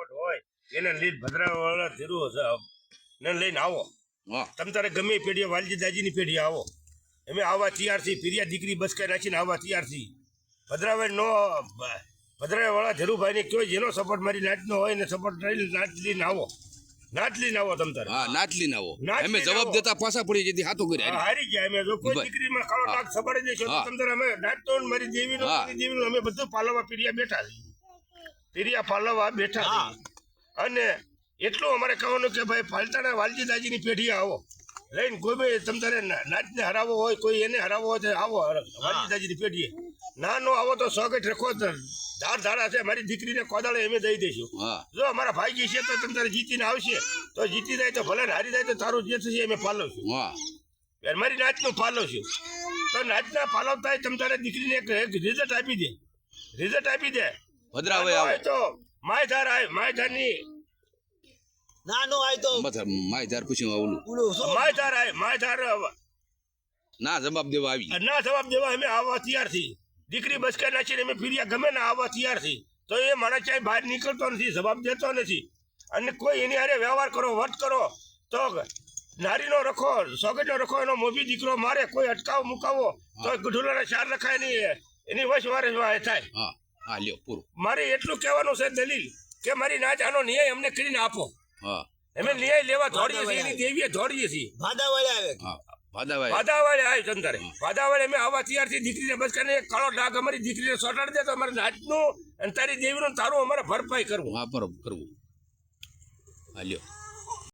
Support હોય એને લઈને ભદ્રાવાળા ધીરું ને લઈને આવો. તમે તારે ગમે પેઢીએ વાલજી દાજીની પેઢી આવો. અમે આવા તૈયારથી પીરિયા દીકરી બસકા નાખીને આવા તૈયારથી ભદ્રાવાળા ધીરુભાઈને કયો જેનો સપોર્ટ મારી નાચનો હોય ને સપોર્ટ નાચ લઈને આવો. નાચ લઈને આવો તમે તારે. હા, નાચ લઈને આવો. અમે જવાબ દેતા પાછા પડી જતી હાથો કરી હારી ગયા. અમે જો કોઈ દીકરીમાં કાળો ડાઘ સપાડી દેશો તો તમે તારે અમે નાચતો મારી દેવીનો અમે બધું પાલવા પીરિયા બેઠા છીએ. પીરિયા પાલવા બેઠા છીએ. અને એટલું અમારે કહેવાનું કે ભાઈ પાલતાના વાલજી દાજીની પેઢી આવો લઈને કોઈ તમે તારે નાચને હરાવો હોય કોઈ એને હરાવો હોય તો આવો વાલજી દાજીની પેઢીએ. ના નો આવો તો સ્વાગત રખો ધાર હશે મારી દીકરીને કોદાળે અમે દઈ દઈશું. જો અમારા ભાઈજી છે તો તમે તારે જીતીને આવશે તો જીતી જાય તો ભલે હારી જાય તો તારું જે થશે અમે પાલવશું. મારી નાચનું પાલવશું. તો નાચના પાલવતા તમે તારે દીકરીને એક રિઝલ્ટ આપી દે. રિઝલ્ટ આપી દે. ભદ્રાવાય તો માયધાર આવે માયધારની નાનો આય તો માયધાર પૂછ્યું ઓલું માયધાર આવે માયધાર ના જવાબ દેવા આવી ના જવાબ દેવા અમે આવવા તૈયાર થી. દીકરી બસકા નાખીને અમે ફીરિયા ગમે ને આવવા તૈયાર થી. તો એ માણસ ચાહે બહાર નીકળતો નથી, જવાબ દેતો નથી. અને કોઈ એની હારે વ્યવહાર કરો વટ કરો તો નારીનો રખો સોગટનો રખો એનો મોભી દીકરો મારે કોઈ અટકાવ મુકાવો તો ગઢુલાના ચાર રખાય નહીં એની વશ વારે થાય. મારે એટલું કહેવાનું છે દલીલ કે મારી નાચ આનો ન્યાય અમને કરીને આપો. અમે ન્યાય લેવા દોડીએ છીએ એની દેવીએ દોડીએ છીએ. ભાદાવાળે આવે ચંદરે ભાદાવાળે અમે આવા તૈયારથી દીકરીને બસ કરીને કાળો ડાઘ અમારી દીકરીને સોટાડી દે તો અમારે નાચનું અને તારી દેવીનું તારું અમારે ભરપાઈ કરવું. બરોબર કરવું. હાલ્યો.